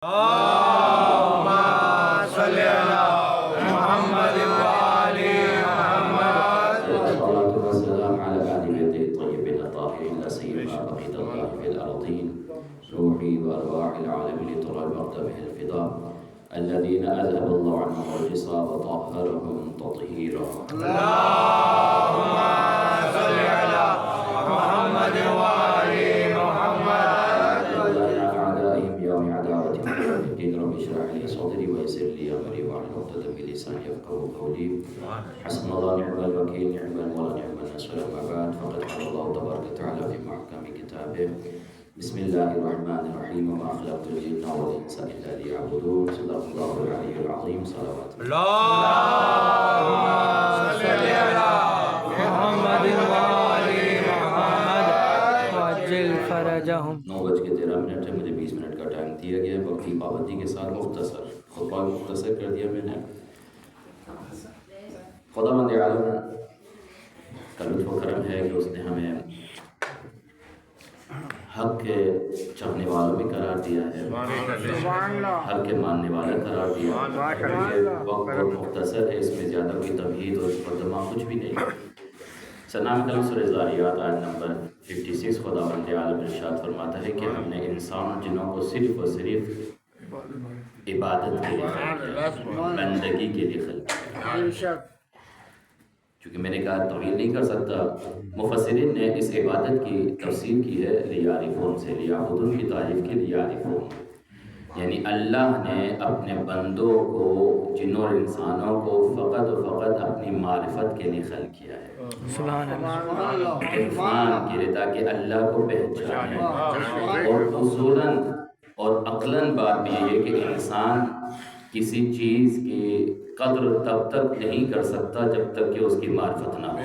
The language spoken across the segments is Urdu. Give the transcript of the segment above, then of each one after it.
اللهم صل على محمد وآل محمد. والصلاة والسلام على آل بيته الطيبين الطاهرين لا سيما بقية الله في الأرضين روحي وأرواح العالمين طلب مقدمه الفداء الذين أذهب الله عنهم الرجس وطهرهم تطهيرا. اللهم صل على محمد وآل محمد. أعدائهم يوم عداوتهم يوم الدين رب اشرح لي صدري ويسر لي أمري واحلل عقدة من لساني يفقهوا قولي. حسبنا الله نعم الوكيل نعم المولى نعم النصير. أما بعد فقد قال الله تبارك وتعالى في محكم كتابه بسم الله الرحمن الرحيم وما خلقت الجن والإنس إلا ليعبدون. صدق الله العلي العظيم. صلوات اللهم صل على محمد وآل محمد وعجل فرجهم. 9:13 ہے. مجھے 20 منٹ کا ٹائم دیا گیا ہے. وقت کی پابندی کے ساتھ مختصر خطبہ مختصر کر دیا میں نے. خداوند عالم کا لطف و کرم ہے کہ اس نے ہمیں حق کے چاہنے والوں میں قرار دیا ہے، حق کے ماننے والا قرار دیا ہے. وقت بہت مختصر ہے، اس میں زیادہ کوئی تمہید اور مقدمہ کچھ بھی نہیں. سنام کلام سورہ ذاریات آیت نمبر 56 خداوند عالم ارشاد فرماتا ہے کہ ہم نے انسان اور جنوں کو صرف اور صرف عبادت کے لیے خلق کیا، بندگی کے لیے خلق کیا. چونکہ میں نے کہا طویل نہیں کر سکتا، مفسرین نے اس عبادت کی تفسیر کی ہے لیعرفون سے. لیعبدون کی تعریف کی لیعرفون، یعنی اللہ نے اپنے بندوں کو، جنوں اور انسانوں کو فقط و فقط اپنی معرفت کے لیے خلق کیا ہے، سبحان اللہ، عرفان کے لیے، تاکہ اللہ کو پہچانے. اور اصولاً اور عقلاً بات بھی یہ ہے کہ انسان کسی چیز کی قدر تب تک نہیں کر سکتا جب تک کہ اس کی معرفت نہ ہو.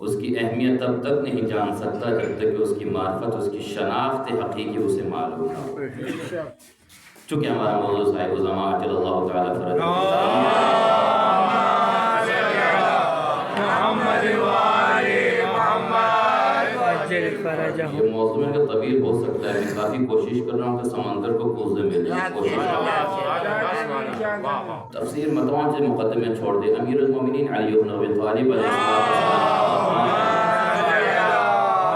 اس کی اہمیت تب تک نہیں جان سکتا جب تک کہ اس کی معرفت، اس کی شناخت حقیقی اسے معلوم نہ ہو. چونکہ ہمارا موضوع صاحب الزمان عجل اللہ تعالیٰ فرج محمد وآل محمد وعجل فرجهم. یہ موضوع میں کہ طویل ہو سکتا ہے. میں کافی کوشش کر رہا ہوں کہ سمندر کو کوزے میں لے کوشش کر رہا ہوں. تفسیر متوان سے مقدمے چھوڑ دے. امیر المومنین علی بن ابی طالب علیہ السلام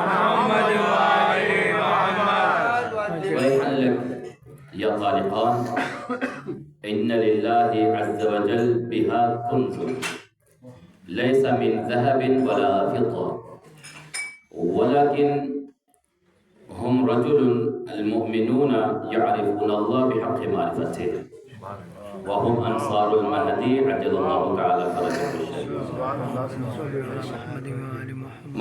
محمد وآل محمد. وَيْحًا لَكْ يَا خَالِقَانِ إِنَّ لِلَّهِ عَزَّ وَجَلَّ بِهَا كُنْزٌ لَيْسَ مِنْ ذَهَبٍ وَلَا فِضَّةٍ وَلَكِنْ هُمْ رَجُلٌ الْمُؤْمِنُونَ يَعْرِفُونَ اللَّهَ بِحَقِّ مَعْرِفَتِهِ وَهُمْ أَنصَارُ الْمَهْدِي عَجَّلَ اللَّهُ تَعَالَى فَرَجَهُ الشَّرِيفَ.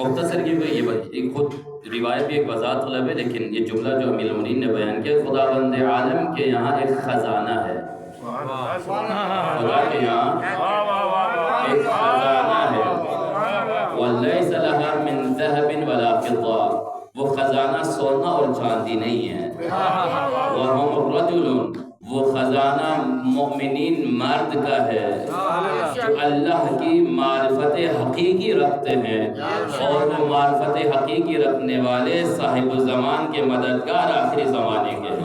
مختصر یہ خود روایت بھی ایک وضاحت طلب ہے، لیکن یہ جملہ جو امیر المومنین نے بیان کیا، خداوند عالم کے یہاں ایک خزانہ ہے. خدا کے یہاں ایک خزانہ ہے. وَلَيْسَ لَهَا مِنْ ذَهَبٍ وَلَا فِضَّةٍ، وہ خزانہ سونا اور چاندی نہیں ہے. وَهُمْ رَجُلٌ، وہ خزانہ مومنین مرد کا ہے جو اللہ کی معرفت حقیقی رکھتے ہیں، اور وہ معرفت حقیقی رکھنے والے صاحب الزمان کے مددگار آخری زمانے کے ہیں.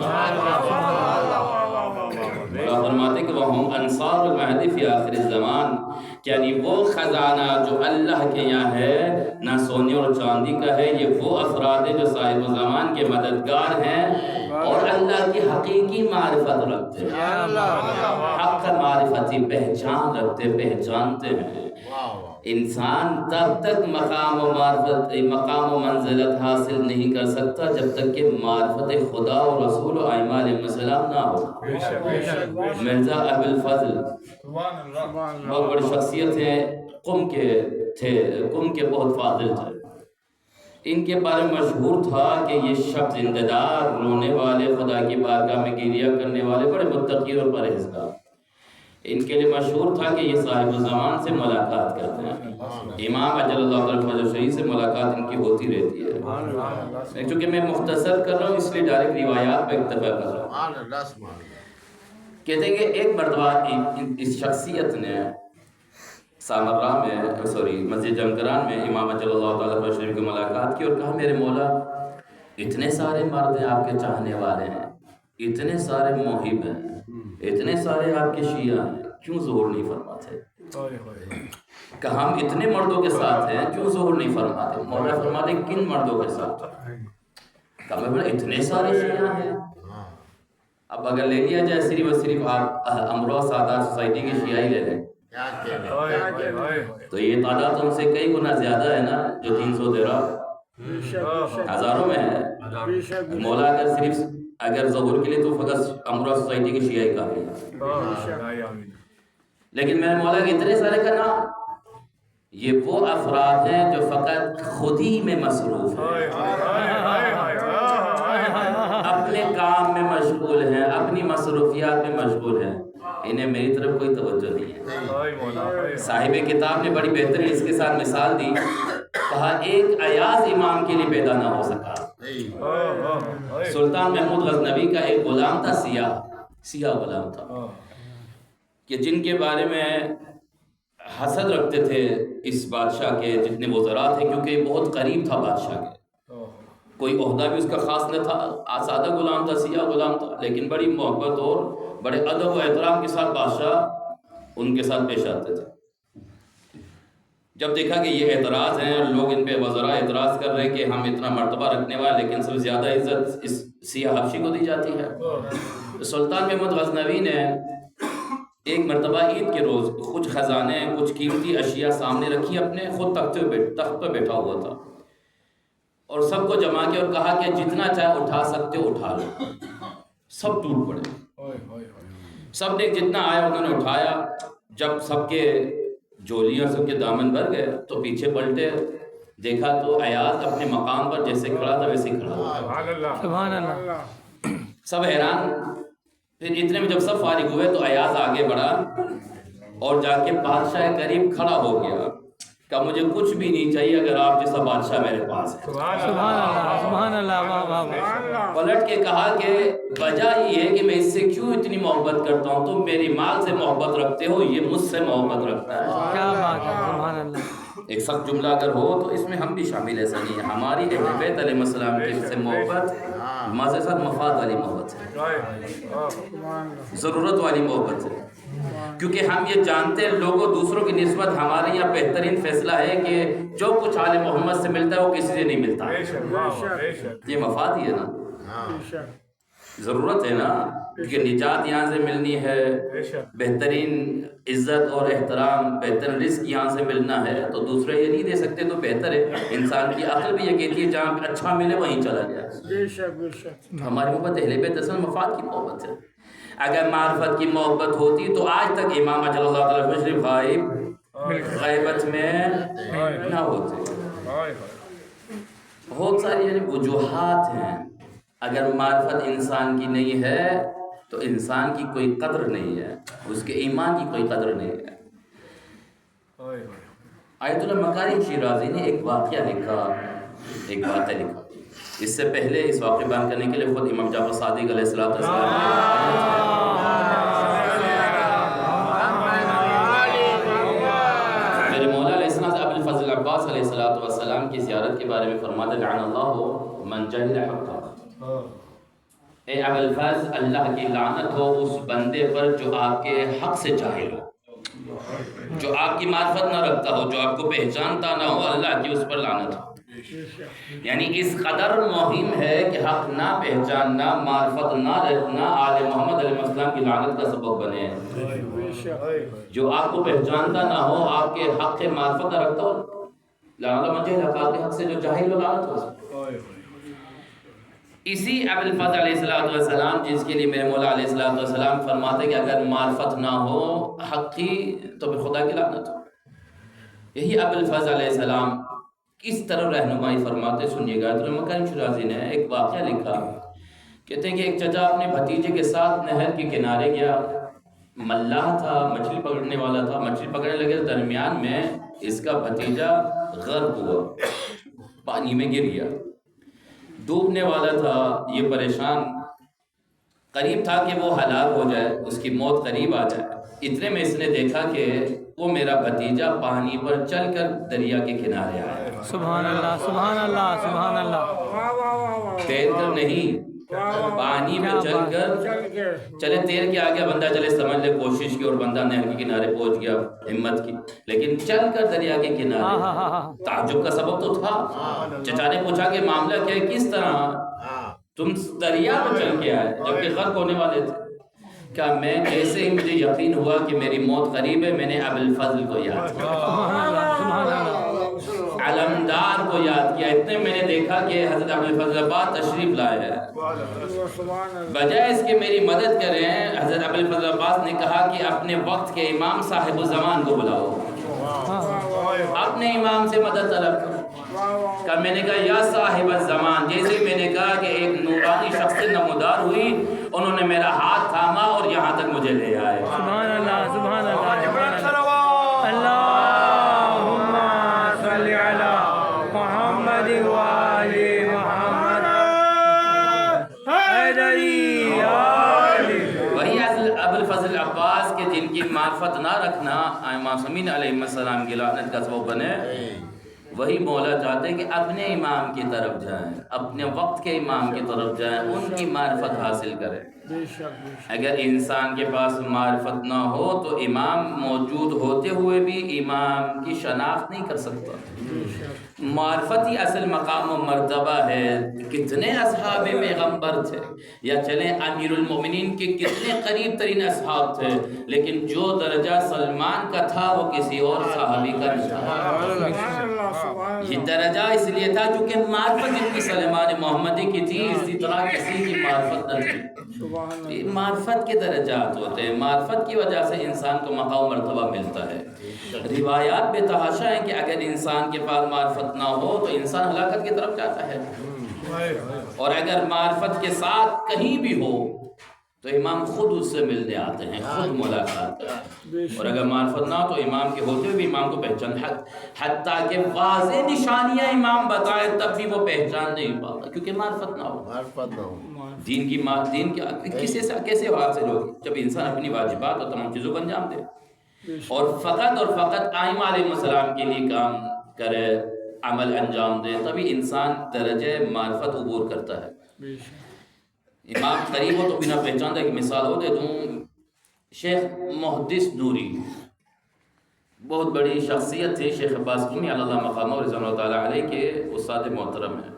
اللہ فرماتے کہ وَهُمْ أَنصَارُ الْمَهْدِ فِي آخِرِ الزَّمَانِ، یعنی وہ خزانہ جو اللہ کے یہاں ہے نہ سونے اور چاندی کا ہے، یہ وہ افراد ہیں جو صاحب الزمان کے مددگار ہیں اور اللہ کی حقیقی معرفت رکھتے ہیں، حق معرفتی پہچان رکھتے، پہچانتے ہیں. انسان تب تک مقام و منزلت حاصل نہیں کر سکتا جب تک کہ معرفت خدا و رسول و ائمہ علیہ السلام نہ ہو. مرزا ابو الفضل بہت بڑی شخصیت ہیں، قم کے بہت فاضل تھے. ان کے بارے میں مشہور تھا کہ یہ شب زندہ دار، رونے والے، خدا کی بارگاہ میں گریہ کرنے والے، بڑے متقی اور پرہیزگار. ان کے لیے مشہور تھا کہ یہ صاحب الزمان سے ملاقات کرتے ہیں. امام اجل اللہ تعالیٰ شریف سے ملاقات ان کی ہوتی رہتی ہے. چونکہ میں مختصر کر رہا ہوں اس لیے ڈائریکٹ روایات پہ اکتفا کر رہا ہوں. کہتے ہیں کہ ایک مرتبہ اس شخصیت نے سامرہ میں مسجد جمکران میں امام اجل اللہ تعالیٰ شریف کی ملاقات کی اور کہا میرے مولا اتنے سارے مرد ہیں آپ کے چاہنے والے ہیں، اتنے سارے موہب ہیں، اتنے سارے آپ کے شیعہ ہیں، کیوں ظہور نہیں فرماتے؟ کہ ہم اتنے مردوں کے ساتھ ہیں، کیوں ظہور نہیں فرماتے؟ مولا فرماتے کن مردوں کے ساتھ؟ کہ میں بڑا اتنے سارے شیعہ ہیں۔ اب اگر لے لیا جائے صرف اور صرف آپ امروہ سادات سوسائٹی کی شیعہ ہی لے لیں تو یہ تعداد ان سے کئی گنا زیادہ ہے نا، جو 300 درہ ہزاروں میں ہے۔ مولا اگر ظہور کے لیے تو فقط امروہ سوسائٹی کی شیعہ ہی کافی ہے، لیکن میرے مولا کے اتنے سارے کا نام، یہ وہ افراد ہیں جو فقط خود ہی میں مصروف ہیں، اپنے کام میں مشغول ہیں، اپنی مصروفیات میں مشغول ہیں، انہیں میری طرف کوئی توجہ نہیں ہے۔ صاحب کتاب نے بڑی بہترین اس کے ساتھ مثال دی، کہا ایک ایاز امام کے لیے پیدا نہ ہو سکا۔ سلطان محمود غزنوی کا ایک غلام تھا، سیاہ غلام تھا، کہ جن کے بارے میں حسد رکھتے تھے اس بادشاہ کے جتنے وزراء تھے، کیونکہ یہ بہت قریب تھا بادشاہ کے، کوئی عہدہ بھی اس کا خاص نہ تھا، سادہ غلام تھا، سیاہ غلام تھا، لیکن بڑی محبت اور بڑے ادب و احترام کے ساتھ بادشاہ ان کے ساتھ پیش آتے تھے۔ جب دیکھا کہ یہ اعتراض ہیں اور لوگ ان پہ وزراء اعتراض کر رہے ہیں کہ ہم اتنا مرتبہ رکھنے والے، لیکن سب سے زیادہ عزت اس سیاہ حبشی کو دی جاتی ہے، تو سلطان محمود غزنوی نے ایک مرتبہ عید کے روز کچھ خزانے، کچھ قیمتی اشیاء سامنے رکھی، اپنے خود تخت پہ بیٹھا ہوا تھا، اور سب کو جمع کیا اور کہا کہ جتنا چاہے اٹھا سکتے ہو اٹھا لو۔ سب ٹوٹ پڑے، سب نے جتنا آیا انہوں نے اٹھایا۔ جب سب کے جولیاں سب کے دامن بھر گئے تو پیچھے پلٹے، دیکھا تو ایاز اپنے مقام پر جیسے کھڑا تھا ویسے کھڑا ہوا۔ سبحان اللہ۔ سب حیران۔ پھر اتنے میں جب سب فارغ ہوئے تو ایاز آگے بڑھا اور جا کے بادشاہ قریب کھڑا ہو گیا کہ مجھے کچھ بھی نہیں چاہیے اگر آپ جیسا بادشاہ میرے پاس ہے۔ سبحان اللہ، سبحان اللہ، واہ واہ واہ۔ پلٹ کے کہا کہ وجہ یہ ہے کہ میں اس سے کیوں اتنی محبت کرتا ہوں، تم میری مال سے محبت رکھتے ہو، یہ مجھ سے محبت رکھتا ہے۔ کیا بات ہے، سبحان اللہ۔ ایک سخت جملہ اگر ہو تو اس میں ہم بھی شامل، ایسا نہیں ہے۔ ہماری اہل بیت علیہ السلام کی سے محبت مزے ساتھ مفاد والی محبت ہے، ضرورت والی محبت ہے، کیونکہ ہم یہ جانتے ہیں لوگوں دوسروں کی نسبت ہمارے یہاں بہترین فیصلہ ہے کہ جو کچھ آل محمد سے ملتا ہے وہ کسی سے نہیں ملتا، یہ مفاد ہی ہے نا، ضرورت ہے نا، کیونکہ نجات یہاں سے ملنی ہے، بہترین عزت اور احترام، بہترین رزق یہاں سے ملنا ہے، تو دوسرے یہ نہیں دے سکتے تو بہتر ہے۔ انسان کی عقل بھی یہ کہتی ہے جہاں پہ اچھا ملے وہیں چلا جائے۔ ہماری محبت اہل بیت اصل مفاد کی محبت ہے۔ اگر معرفت کی محبت ہوتی تو آج تک امام اجل اللہ تعالیٰ مشرف غیبت میں نہ ہوتے۔ بہت ساری یعنی وجوہات ہیں، اگر معرفت انسان کی نہیں ہے تو انسان کی کوئی قدر نہیں ہے، اس کے ایمان کی کوئی قدر نہیں ہے۔ آیت اللہ مکارم شیرازی نے ایک واقعہ لکھا، ایک واقعہ لکھا۔ اس سے پہلے اس واقعہ بیان کرنے کے لیے خود امام جعفر صادق علیہ السلام میرے مولا علیہ السلام سے ابو الفضل عباس علیہ السلام کی زیارت کے بارے میں فرماتے لعن اللہ من جہل حقہ، اے ابو الفضل اللہ کی لعنت ہو اس بندے پر جو آپ کے حق سے جاہل ہو، جو آپ کی معرفت نہ رکھتا ہو، جو آپ کو پہچانتا نہ ہو، اللہ کی اس پر لعنت ہو۔ یعنی اس قدر مہم ہے کہ حق نہ پہچاننا، معرفت نہ رکھنا آل محمد علیہ السلام کی لعنت کا سبب بنے۔ جو آپ کو پہچانتا نہ ہو، آپ کے حق سے معرفت نہ رکھتا ہو، لعنت من جہل حق، کے حق سے جو جاہل ہو لعنت ہو۔ اسی ابو الفضل علیہ السلام جس کے لیے میرے مولا علیہ السلام فرماتے کہ اگر معرفت نہ ہو حق کی تو پھر خدا کی لعنت ہو۔ یہی ابو الفضل علیہ السلام کس طرح رہنمائی فرماتے سنیے گا۔ تو مکارم شیرازی نے ایک واقعہ لکھا، کہتے ہیں کہ ایک چچا اپنے بھتیجے کے ساتھ نہر کے کنارے گیا، ملاح تھا، مچھلی پکڑنے والا تھا، مچھلی پکڑنے لگے، درمیان میں اس کا بھتیجا غرق ہوا، پانی میں گر گیا، ڈوبنے والا تھا، یہ پریشان، قریب تھا کہ وہ ہلاک ہو جائے، اس کی موت قریب آ جائے۔ اتنے میں اس نے دیکھا کہ وہ میرا بھتیجا پانی پر چل کر دریا کے کنارے آیا۔ سبحان اللہ، سبحان اللہ، سبحان اللہ۔ تیر کر نہیں، پانی میں چل کر چلے تیر کے آگے بندہ چلے سمجھ لے کوشش کی اور بندہ نہر کے کنارے پہنچ گیا ہمت کی، لیکن چل کر دریا کے کنارے تعجب کا سبب تو تھا۔ چچا نے پوچھا کہ معاملہ کیا ہے، کس طرح تم دریا میں چل کے آئے جبکہ غرق ہونے والے تھے؟ کیا میں جیسے ہی مجھے یقین ہوا کہ میری موت قریب ہے، میں نے ابوالفضل کو یاد کیا، علمدار کو یاد کیا۔ اتنے میں نے دیکھا کہ حضرت ابوالفضل عباس تشریف لائے ہیں، بجائے اس کے میری مدد کریں، حضرت ابوالفضل عباس نے کہا کہ اپنے وقت کے امام صاحب الزمان کو بلاؤ، اپنے امام سے مدد طلب کرو۔ کہ میں نے کہا یا صاحب الزمان، جیسے میں نے کہا کہ ایک نورانی شخص نمودار ہوئی، انہوں نے میرا ہاتھ تھاما اور یہاں تک مجھے لے آئے۔ سبحان اللہ، سبحان اللہ، سبحان اللہ، اللہم صلی علی محمد وآل محمد حیدری آل۔ وہی ابوالفضل عباس کے جن کی معرفت نہ رکھنا امام سمین علیہ السلام کی لعنت کا سبب بنے، وہی مولا چاہتے ہیں کہ اپنے امام کی طرف جائیں، اپنے وقت کے امام کی طرف جائیں، ان کی معرفت حاصل کریں۔ اگر انسان کے پاس معرفت نہ ہو تو امام موجود ہوتے ہوئے بھی امام کی شناخت نہیں کر سکتا۔ معرفت ہی اصل مقام و مرتبہ ہے۔ کتنے اصحاب پیغمبر تھے، یا چلیں امیر المومنین کے کتنے قریب ترین اصحاب تھے، لیکن جو درجہ سلمان کا تھا وہ کسی اور صحابی کا نہیں تھا۔ یہ درجہ اس لیے تھا کیونکہ معرفت ان کی سلمان محمدی کی تھی، اسی طرح کسی کی معرفت نہ تھی۔ معرفت کے درجات ہوتے ہیں، معرفت کی وجہ سے انسان کو مقام و مرتبہ ملتا ہے۔ روایات بے تحاشا ہیں کہ اگر انسان کے پاس معرفت نہ ہو تو انسان ہلاکت کی طرف جاتا ہے، اور اگر معرفت کے ساتھ کہیں بھی ہو تو امام خود اس سے ملنے آتے ہیں، خود ملاقات کرتے ہیں۔ اور اگر معرفت نہ ہو تو امام کے ہوتے ہوئے بھی امام کو پہچان، حتیٰ کہ واضح نشانیاں امام بتائے تب بھی وہ پہچان نہیں پاتا، کیونکہ معرفت نہ ہو۔ دین کی کیسے حاصل ہوگی؟ جب انسان اپنی واجبات اور تمام چیزوں کو انجام دے اور فقط ائمہ علیہ السلام کے لیے کام کرے، عمل انجام دے، تبھی انسان درجہ معرفت عبور کرتا ہے۔ امام قریب ہو تو بنا پہچان دے، کہ مثال ہو دے دوں، شیخ محدث نوری بہت بڑی شخصیت تھی، شیخ عباس قمی علی اللہ مقامہ اور رضوان اللہ تعالیٰ علیہ کے استاد محترم ہیں،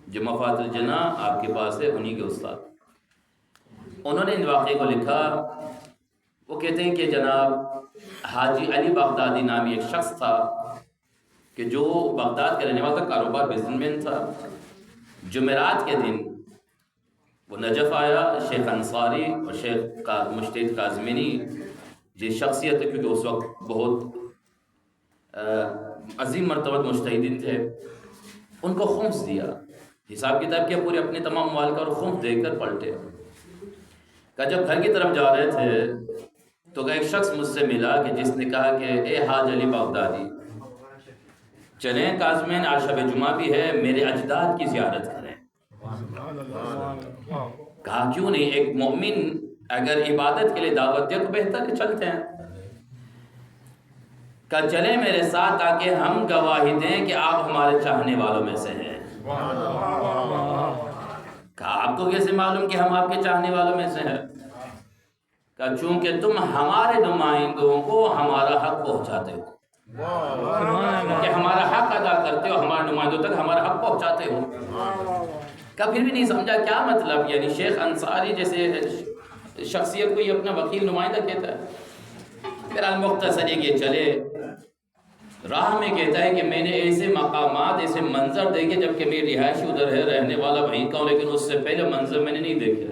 جو مفات الجنہ آپ کے پاس ہے، انہی کے استاد۔ انہوں نے ان واقعے کو لکھا۔ وہ کہتے ہیں کہ جناب حاجی علی بغدادی نامی ایک شخص تھا کہ جو بغداد کے رہنے والا کاروبار بزنس مین تھا۔ جمعرات کے دن وہ نجف آیا، شیخ انصاری اور شیخ مجتہد کاظمینی، یہ شخصیت ہے کیونکہ اس وقت بہت عظیم مرتبہ مجتہدین تھے، ان کو خمس دیا، حساب کتاب کیا، پورے اپنے تمام مال کا اور خمس دے کر پلٹے۔ کہ جب گھر کی طرف جا رہے تھے تو ایک شخص مجھ سے ملا کہ جس نے کہا کہ اے حاج علی بغدادی، چلیں کاظمین آج شب جمعہ بھی ہے، میرے اجداد کی زیارت کریں۔ کہا کیوں نہیں، ایک مومن اگر عبادت کے لیے دعوت دے تو بہتر ہے، چلتے ہیں۔ کہ چلیں میرے ساتھ تاکہ ہم گواہی دیں کہ آپ ہمارے چاہنے والوں میں سے ہیں۔ کہا آپ کو کیسے معلوم کہ ہم آپ کے چاہنے والوں میں سے ہیں؟ کہا چونکہ تم ہمارے نمائندوں کو ہمارا حق پہنچاتے ہو، کہ ہمارا حق ادا کرتے ہو، ہمارے نمائندوں تک ہمارا حق پہنچاتے ہو۔ کہا پھر بھی نہیں سمجھا کیا مطلب، یعنی شیخ انصاری جیسے شخصیت کو یہ اپنا وکیل نمائندہ کہتا ہے۔ پھر المختصر یہ چلے راہ میں کہتا ہے کہ میں نے ایسے مقامات، ایسے منظر دیکھے، جبکہ میری رہائش ادھر ہے، رہنے والا وہیں کا ہوں، لیکن اس سے پہلے منظر میں نے نہیں دیکھے۔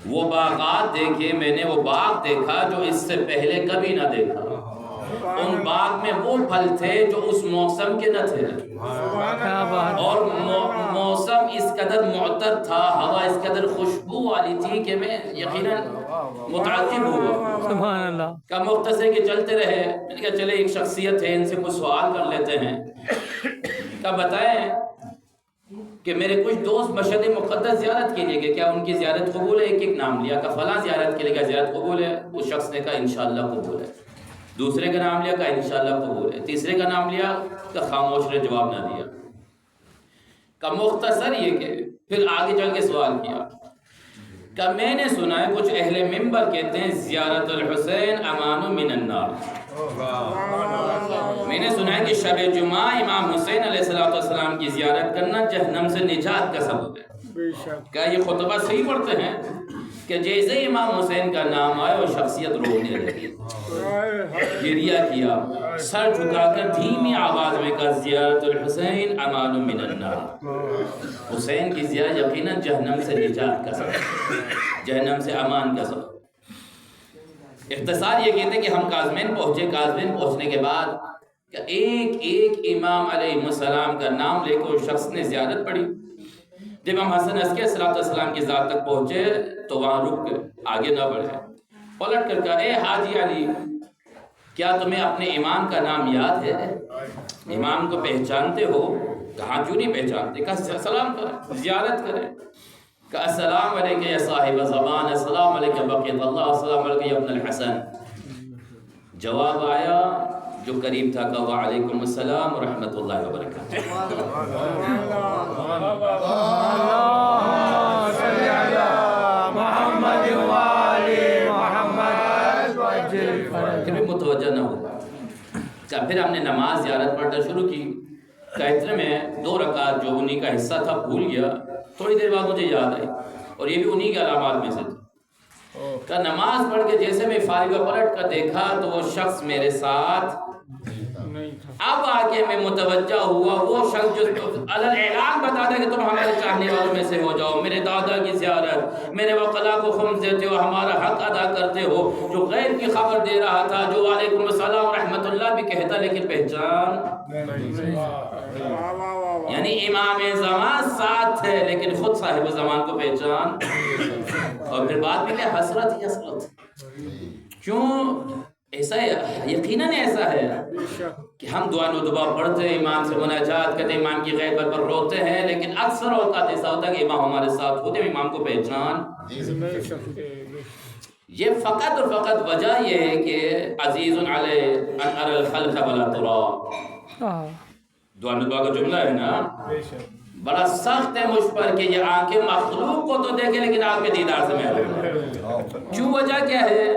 وہ باغات دیکھے میں نے، وہ باغ دیکھا جو اس سے پہلے کبھی نہ دیکھا۔ ان باغ میں وہ پھل تھے جو اس موسم کے نہ تھے، اور موسم اس قدر معطر تھا، ہوا اس قدر خوشبو والی تھی کہ میں یقیناً متعجب ہوا۔ سبحان اللہ۔ کا مختصر کہ چلتے رہے، میں نے کہا چلے ایک شخصیت ہے، ان سے کچھ سوال کر لیتے ہیں۔ کا بتائیں کہ میرے کچھ دوست مشہد مقدس زیارت کے لیے گئے، کیا ان کی زیارت قبول ہے؟ ایک ایک نام لیا، کہ فلاں زیارت کے لیے کیا زیارت قبول ہے؟ اس شخص نے کہا انشاءاللہ قبول ہے۔ دوسرے کا نام لیا، کہا انشاءاللہ قبول ہے۔ تیسرے کا نام لیا، کہ خاموش نے جواب نہ دیا۔ کا مختصر یہ کہ پھر آگے چل کے سوال کیا کہ میں نے سنا ہے کچھ اہل منبر کہتے ہیں زیارت الحسین امان من النار. میں نے سنا ہے کہ شب جمعہ امام حسین علیہ السلام کی زیارت کرنا جہنم سے نجات کا سبب ہے. کیا یہ خطبہ صحیح پڑھتے ہیں کہ جیسے امام حسین کا نام آئے وہ شخصیت رونے لگی, گریہ کیا, سر جھکا کر دھیمی آواز میں کہا زیارت الحسین امان من النار. حسین کی زیارت یقیناً جہنم سے نجات کا سبب, جہنم سے امان کا سبب. اختصار یہ کہتے ہیں کہ ہم کاظمین پہنچے. کاظمین پہنچنے کے بعد کہ ایک ایک امام علیہ السلام کا نام لے کر شخص نے زیارت پڑھی. جب ہم حسن عسکری صلی اللہ علیہ وسلم کی ذات تک پہنچے تو وہاں رک گئے, آگے نہ بڑھے. پلٹ کر کہا اے حاجی علی, کیا تمہیں اپنے امام کا نام یاد ہے؟ امام کو پہچانتے ہو؟ کہاں کیوں نہیں پہچانتے؟ کہا سلام کریں, زیارت کریں. کہا السلام علیکم یا صاحب زمان, السلام علیکم بقیت اللہ, السلام علیکم یا ابن الحسن. جواب آیا جو قریب تھا کہ وعلیکم السلام ورحمۃ اللہ وبرکاتہ. پھر بھی متوجہ نہ ہوا. پھر ہم نے نماز زیارت پڑھنا شروع کی. اتنے میں 2 رکعت جو انہی کا حصہ تھا بھول گیا. تھوڑی دیر بعد مجھے یاد آئی اور یہ بھی انہی کے علامات میں سے تھا. کہ نماز پڑھ کے جیسے میں فارغ پلٹ کر دیکھا تو وہ شخص میرے ساتھ. اب آگے میں متوجہ ہوا وہ شخص جو علل اعلان بتا دے کہ تم ہمارے چاہنے والوں میں سے ہو جاؤ, میرے دادا کی زیارت, میرے وکلا کو خمس دیتے ہو, ہمارا حق ادا کرتے ہو, جو غیر کی خبر دے رہا تھا, جو وعلیکم السلام رحمت اللہ بھی کہتا لیکن پہچان. یعنی امام زمان ساتھ ہے لیکن خود صاحب زمان کو پہچان. اور پھر بعد میں کیا حسرت ہی حسرت. کیوں ایسا ہے؟ یقیناً ایسا ہے کہ ہم دعا و دعا پڑھتے ہیں, امام سے مناجات کرتے ہیں, امام کی غیبت پر روتے ہیں, لیکن اکثر اوقات ایسا ہوتا ہے کہ امام ہمارے ساتھ ہوتے ہیں, امام کو پہچان. یہ فقط اور فقط وجہ یہ ہے کہ عزیز علی ان ارى الخلق ولا ترى. دعا و دعا کا جملہ ہے نا, بڑا سخت ہے مجھ پر کہ یہ آنکھیں مخلوق کو تو دیکھیں لیکن آپ کے دیدار سے محروم ہیں. کیوں؟ وجہ کیا ہے؟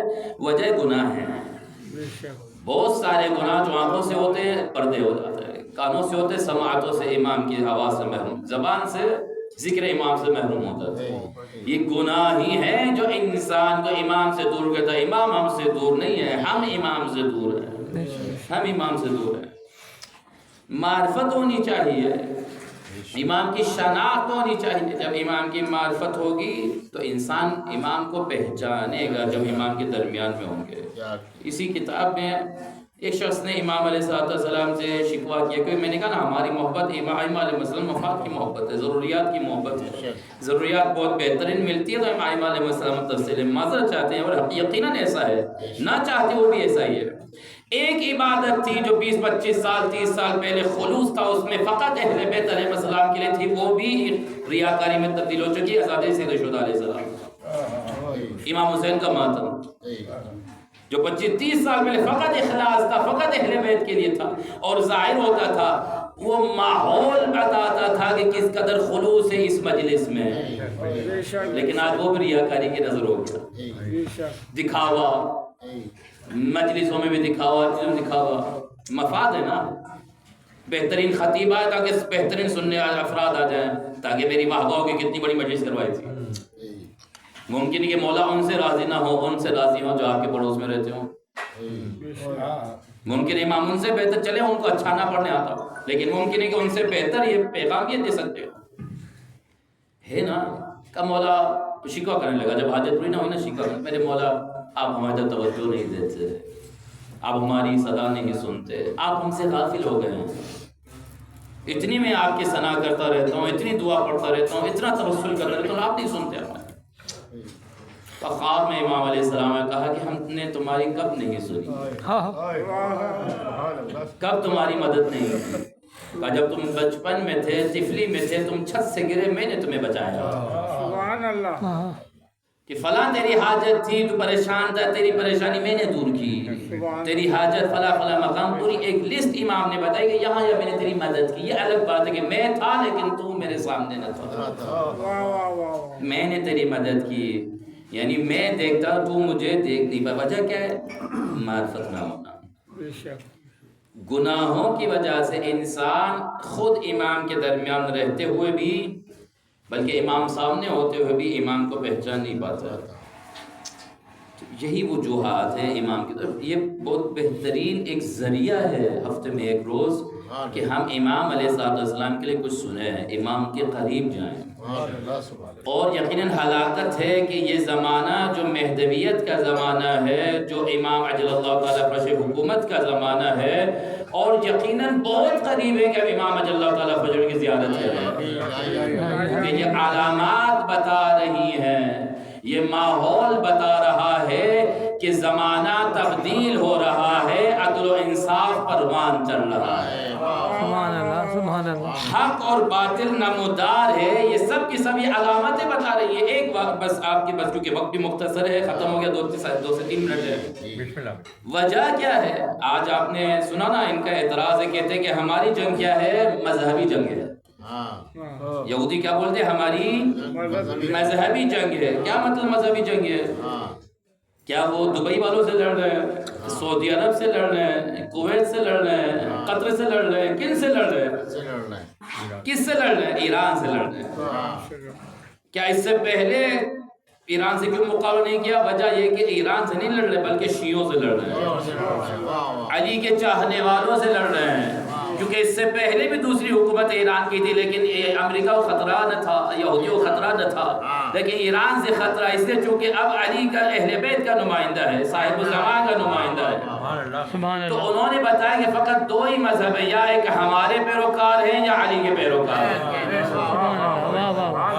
وجہ گناہ ہے. بہت سارے گناہ جو آنکھوں سے ہوتے ہیں پردے ہو جاتے ہیں, کانوں سے ہوتے ہیں سماعتوں سے امام کی آواز سے محروم, زبان سے ذکر امام سے محروم ہوتا ہے. یہ گناہ ہی ہے جو انسان کو امام سے دور کرتا ہے. امام ہم سے دور نہیں ہے, ہم امام سے دور ہیں, ہم امام سے دور ہیں. معرفت ہونی چاہیے, امام کی شناخت ہونی چاہیے. جب امام کی معرفت ہوگی تو انسان امام کو پہچانے گا جب امام کے درمیان میں ہوں گے. اسی کتاب میں ایک شخص نے امام علیہ السلام سے شکوہ کیا کہ میں نے کہا نا ہماری محبت امام علیہ السلام مفاد کی محبت ہے, ضروریات کی محبت ہے, ضروریات بہت بہترین ملتی ہے تو امام علیہ السلام تفصیل معذرت چاہتے ہیں, اور یقیناً ایسا ہے, نہ چاہتے وہ بھی ایسا ہی ہے. ایک عبادت تھی جو 20-25 سال 30 سال پہلے خلوص تھا, اس میں فقط اہل بیت علیہ السلام کے لیے تھی, وہ بھی ریاکاری میں تبدیل ہو چکی ہے. آزادی سید شہداء علیہ السلام, امام حسین کا ماتم جو 25-30 سال پہلے فقط اخلاص تھا, فقط اہل بیت کے لیے تھا, اور ظاہر ہوتا تھا وہ ماحول بتاتا تھا کہ کس قدر خلوص ہے اس مجلس میں. لیکن آج وہ بھی ریاکاری کی نظر ہو گیا, دکھاوا, مجلسوں میں بھی دکھاوا, دکھاوا. مفاد ہے نا, بہترین خطیب آئے تاکہ بہترین سننے افراد آ جائیں, تاکہ میری واہ کی کتنی بڑی مجلس کروائی تھی. ممکن ہے کہ مولا ان سے راضی نہ ہو, ان سے راضی ہوں جو آپ کے پڑوس میں رہتے ہوں. ممکن ہے امام ان سے بہتر چلے, ان کو اچھا نہ پڑھنے آتا, لیکن ممکن ہے کہ ان سے بہتر یہ پیغام یہ دے سکتے ہو, ہے نا. کہ مولا شکوہ کرنے لگا, جب حاجت پوری نہ ہوئی نا, شکوہ کرنے, میرے مولا آپ ہماری توجہ نہیں دیتے, آپ ہماری صدا نہیں سنتے, آپ ہم سے غافل ہو گئے ہیں. اتنی میں آپ کی ثنا کرتا رہتا ہوں, اتنی دعا پڑھتا رہتا ہوں, اتنا توسل کرتا رہتا ہوں, آپ نہیں سنتے. خواب میں امام علیہ السلام نے کہا کہ ہم نے تمہاری کب نہیں سنی, کب تمہاری مدد نہیں کی. جب تم بچپن میں تھے, طفلی میں تھے, تم چھت سے گرے, میں نے تمہیں بچایا. کہ فلاں تیری حاجت تھی، تو پریشان تھا، تیری پریشانی میں نے دور کی، تیری حاجت فلاں فلاں مقام، پوری ایک لسٹ امام نے بتائی کہ یہاں یا میں نے تیری مدد کی۔ یہ الگ بات ہے کہ میں تھا لیکن تو میرے سامنے نہ تھا، میں نے تیری مدد کی، یعنی میں دیکھتا تو مجھے دیکھ نہیں پا۔ وجہ کیا ہے؟ معرفت نہ ہونا۔ گناہوں کی وجہ سے انسان خود امام کے درمیان رہتے ہوئے بھی، بلکہ امام سامنے ہوتے ہوئے بھی امام کو پہچان نہیں پاتا۔ یہی وجوہات ہیں امام کی طرف۔ یہ بہت بہترین ایک ذریعہ ہے ہفتے میں ایک روز کہ ہم امام علیہ السلام کے لیے کچھ سنیں، امام کے قریب جائیں۔ اور یقیناً ہلاکت ہے کہ یہ زمانہ جو مہدویت کا زمانہ ہے، جو امام عجل اللہ تعالیٰ فرش حکومت کا زمانہ ہے، اور یقیناً بہت قریب ہے کہ امام عجل اللہ تعالیٰ فجر کی زیارت ہے، کہ یہ علامات بتا رہی ہیں، یہ ماحول بتا رہا ہے کہ زمانہ تبدیل ہو رہا ہے، عدل و انصاف پروان چل رہا ہے، سبحان اللہ سبحان اللہ، حق اور باطل نمودار ہے۔ یہ سب کی سب یہ علامتیں بتا رہی ہیں۔ ایک وقت بس آپ کے بس، کیونکہ وقت بھی مختصر ہے، ختم ہو گیا، 2 سے 3 منٹ ہے۔ وجہ کیا ہے؟ آج آپ نے سنا نا، ان کا اعتراض ہے، کہتے ہیں کہ ہماری جنگ کیا ہے؟ مذہبی جنگ ہے۔ یہودی کیا بولتے ہیں؟ ہماری مذہبی جنگ ہے۔ کیا مطلب مذہبی جنگ ہے؟ کیا وہ دبئی والوں سے لڑ رہے ہیں، سعودی عرب سے لڑ رہے ہیں، کویت سے لڑ رہے ہیں، قطر سے لڑ رہے ہیں، کن سے لڑ رہے ہیں؟ کس سے لڑ رہے ہیں؟ ایران سے لڑ رہے ہیں۔ کیا اس سے پہلے ایران سے کیوں مقابلہ نہیں کیا؟ وجہ یہ کہ ایران سے نہیں لڑ رہے بلکہ شیعوں سے لڑ رہے ہیں، علی کے چاہنے والوں سے لڑ رہے ہیں، کیونکہ اس سے پہلے بھی دوسری حکومت ایران کی تھی، لیکن امریکہ کو خطرہ نہ تھا، یہودیوں کو خطرہ نہ تھا، لیکن ایران سے خطرہ اس لیے چونکہ اب علی کا اہل بیت کا نمائندہ ہے، صاحب الزمان کا نمائندہ ہے۔ تو انہوں نے بتایا کہ فقط 2 ہی مذہب ہے، یا ایک ہمارے پیروکار ہیں یا علی کے پیروکار ہیں۔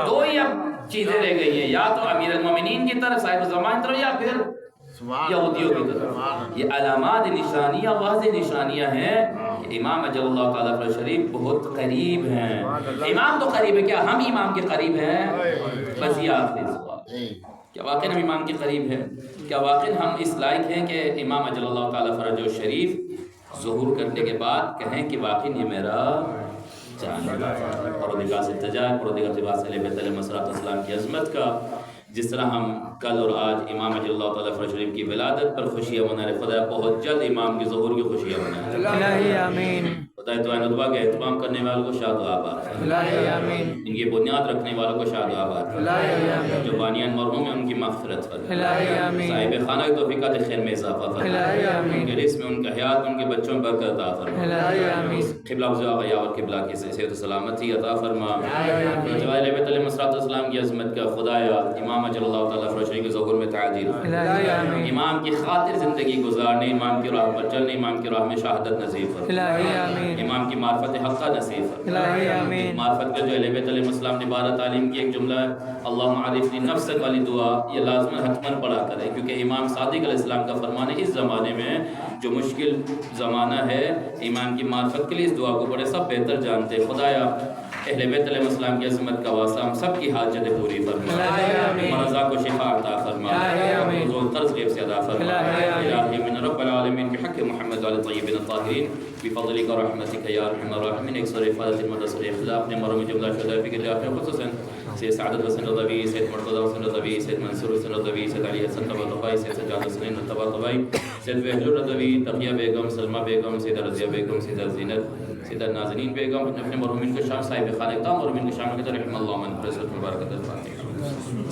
2 ہی اب چیزیں رہ گئی ہیں، یا تو امیر المومنین کی طرف، صاحب الزمان کی طرف، یا پھر یہودیوں کی طرف۔ یہ علامات، نشانیاں، واضح نشانیاں ہیں کہ امام عجل اللہ تعالیٰ عنہ شریف بہت قریب ہیں۔ امام تو قریب ہے، کیا ہم امام کے قریب ہیں؟ بس یہ آخری سوال، کیا واقعی ہم امام کے قریب ہیں؟ کیا واقعی ہم اس لائق ہیں کہ امام عجل اللہ تعالیٰ فرج شریف ظہور کرنے کے بعد کہیں کہ واقعی یہ میرا جانب ہے؟ پروردگار سے التجا، پروردگار سے واسطہ اہل بیت علیہ السلام کی عظمت کا، جس طرح ہم کل اور آج امام عجل اللہ تعالیٰ فرج شریف کی ولادت پر خوشیاں منا رہے، خدا بہت جلد امام کی ظہور کی خوشیاں منائیں۔ الہی آمین۔ خدا دعائیں ندوہ کے اہتمام کرنے والوں کو شاد و آباد، الہی آمین۔ ان کی بنیاد رکھنے والوں کو شاد و آباد، الہی آمین۔ جو بانیان مرحوم ہیں ان کی مغفرت فرما، الہی آمین۔ صاحب خانہ کی توفیقات خیر میں اضافہ فرما، الہی آمین۔ ان کے رزق میں، ان کے حیات، ان کے بچوں میں برکت عطا فرما، الہی آمین۔ قبلہ وزا غیا اور قبلہ کی صحت و سلامتی عطا فرما، جوائے بیت علیہ السلام کی عظمت کا خدایا امام عجل اللہ تعالیٰ فرج شریف کے ظہور میں تعجیل، الہی آمین۔ امام کی خاطر زندگی گزارنے، امام کی راہ پر چلنے، امام کی راہ میں شہادت نصیب فرما، الہی آمین۔ امام کی معرفت حقہ نصیب فرما، الہی آمین۔ معرفت کا جو اہل بیت علیہ السلام نے بارہ تعلیم کی ایک جملہ ہے، اللہم عارفنی نفسک والی دعا، یہ لازماً حتماً پڑھا کرے، کیونکہ امام صادق علیہ السلام کا فرمان ہے اس زمانے میں جو مشکل زمانہ ہے، امام کی معرفت کے لیے اس دعا کو پڑھے، سب بہتر جانتے ہیں۔ خدایا اہل بیت علیہ السلام کی عظمت کا واسطہ ہم سب کی حاجتیں پوری فرما، مرضا کو شفا عطا فرما، روز قرض غیب سے ادا فرما، الہی من رب العالمین بحق محمد علی الطیبین الطاہرین بفضلک و رحمتک یا ارحم الراحمین، ایک سور حفاظت المدثر اخلاق نے مرحوم جملہ شہداء فی کے آخر خصوصاً سید سعادت حسین رضوی، سید مرتضی حسین رضوی، سید منصور حسین رضوی، سید علی حسن طباطبائی، سید سجاد حسین طباطبائی، سید وحج رضوی، تقیہ بیگم، سلمہ بیگم، سیدہ رضیہ بیگم، سیدہ زینت، سیدہ نازنین بیگم، اپنے مرحومین کو شام صاحب خانہ، تمام مرحومین کو شامل کرتے رحم اللہ من فرزت مبارکت الفاتحہ۔